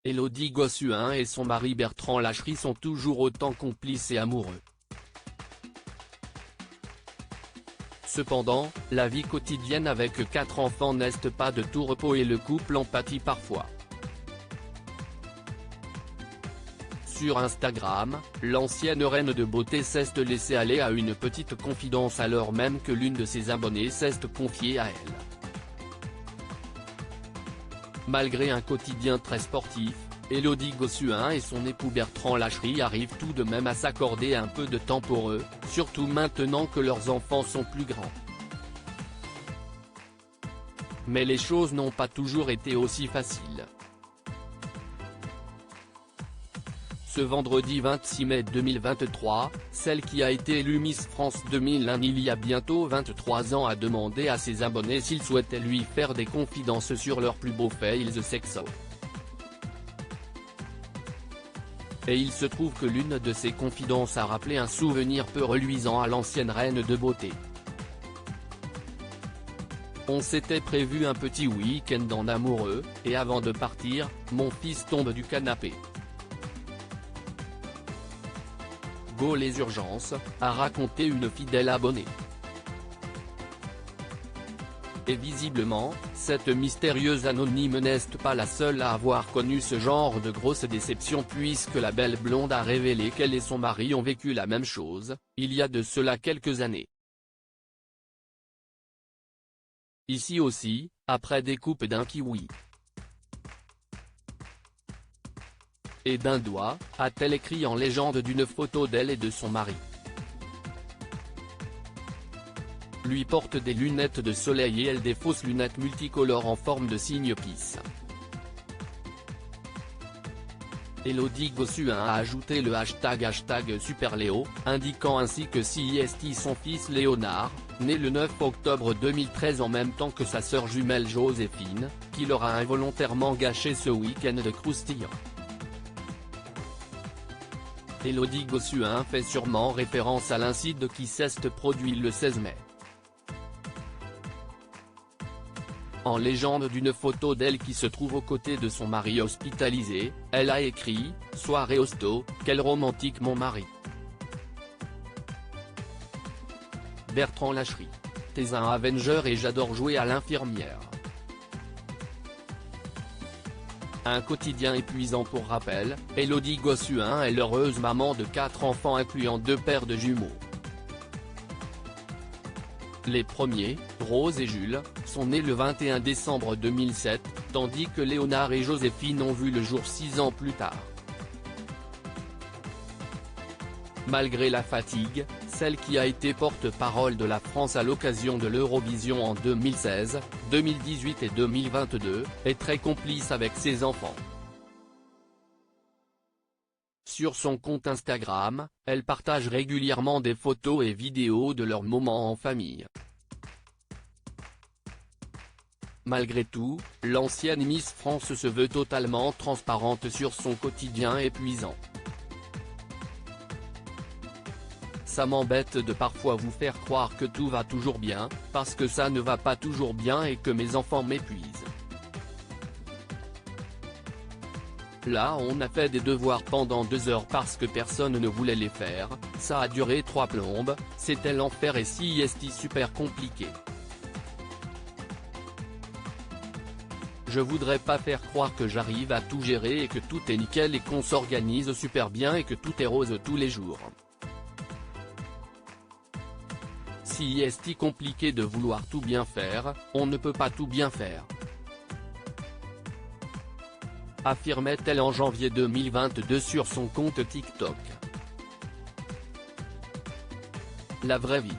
Élodie Gossuin et son mari Bertrand Lacherie sont toujours autant complices et amoureux. Cependant, la vie quotidienne avec 4 enfants n'est pas de tout repos et le couple en pâtit parfois. Sur Instagram, l'ancienne reine de beauté s'est laissée aller à une petite confidence alors même que l'une de ses abonnées s'est confiée à elle. Malgré un quotidien très sportif, Élodie Gossuin et son époux Bertrand Lacherie arrivent tout de même à s'accorder un peu de temps pour eux, surtout maintenant que leurs enfants sont plus grands. Mais les choses n'ont pas toujours été aussi faciles. Ce vendredi 26 mai 2023, celle qui a été élue Miss France 2001 il y a bientôt 23 ans a demandé à ses abonnés s'ils souhaitaient lui faire des confidences sur leurs plus beaux fails sexuels. Et il se trouve que l'une de ces confidences a rappelé un souvenir peu reluisant à l'ancienne reine de beauté. On s'était prévu un petit week-end en amoureux, et avant de partir, mon fils tombe du canapé. Go les urgences, a raconté une fidèle abonnée. Et visiblement, cette mystérieuse anonyme n'est pas la seule à avoir connu ce genre de grosse déception puisque la belle blonde a révélé qu'elle et son mari ont vécu la même chose, il y a de cela quelques années. Ici aussi, après des coupes d'un kiwi et d'un doigt, a-t-elle écrit en légende d'une photo d'elle et de son mari. Lui porte des lunettes de soleil et elle des fausses lunettes multicolores en forme de signe peace. Élodie Gossuin a ajouté le hashtag #SuperLéo, indiquant ainsi que si son fils Léonard, né le 9 octobre 2013 en même temps que sa sœur jumelle Joséphine, qui leur a involontairement gâché ce week-end de croustillant. Élodie Gossuin fait sûrement référence à l'incident qui s'est produit le 16 mai. En légende d'une photo d'elle qui se trouve aux côtés de son mari hospitalisé, elle a écrit « Soirée hosto, quel romantique mon mari ». Bertrand Lacherie. T'es un Avenger et j'adore jouer à l'infirmière. Un quotidien épuisant pour rappel, Élodie Gossuin est l'heureuse maman de 4 enfants incluant 2 paires de jumeaux. Les premiers, Rose et Jules, sont nés le 21 décembre 2007, tandis que Léonard et Joséphine ont vu le jour 6 ans plus tard. Malgré la fatigue, celle qui a été porte-parole de la France à l'occasion de l'Eurovision en 2016, 2018 et 2022, est très complice avec ses enfants. Sur son compte Instagram, elle partage régulièrement des photos et vidéos de leurs moments en famille. Malgré tout, l'ancienne Miss France se veut totalement transparente sur son quotidien épuisant. Ça m'embête de parfois vous faire croire que tout va toujours bien, parce que ça ne va pas toujours bien et que mes enfants m'épuisent. Là on a fait des devoirs pendant 2 heures parce que personne ne voulait les faire, ça a duré 3 plombes, c'était l'enfer et si super compliqué. Je voudrais pas faire croire que j'arrive à tout gérer et que tout est nickel et qu'on s'organise super bien et que tout est rose tous les jours. Si compliqué de vouloir tout bien faire, on ne peut pas tout bien faire. Affirmait-elle en janvier 2022 sur son compte TikTok. La vraie vie.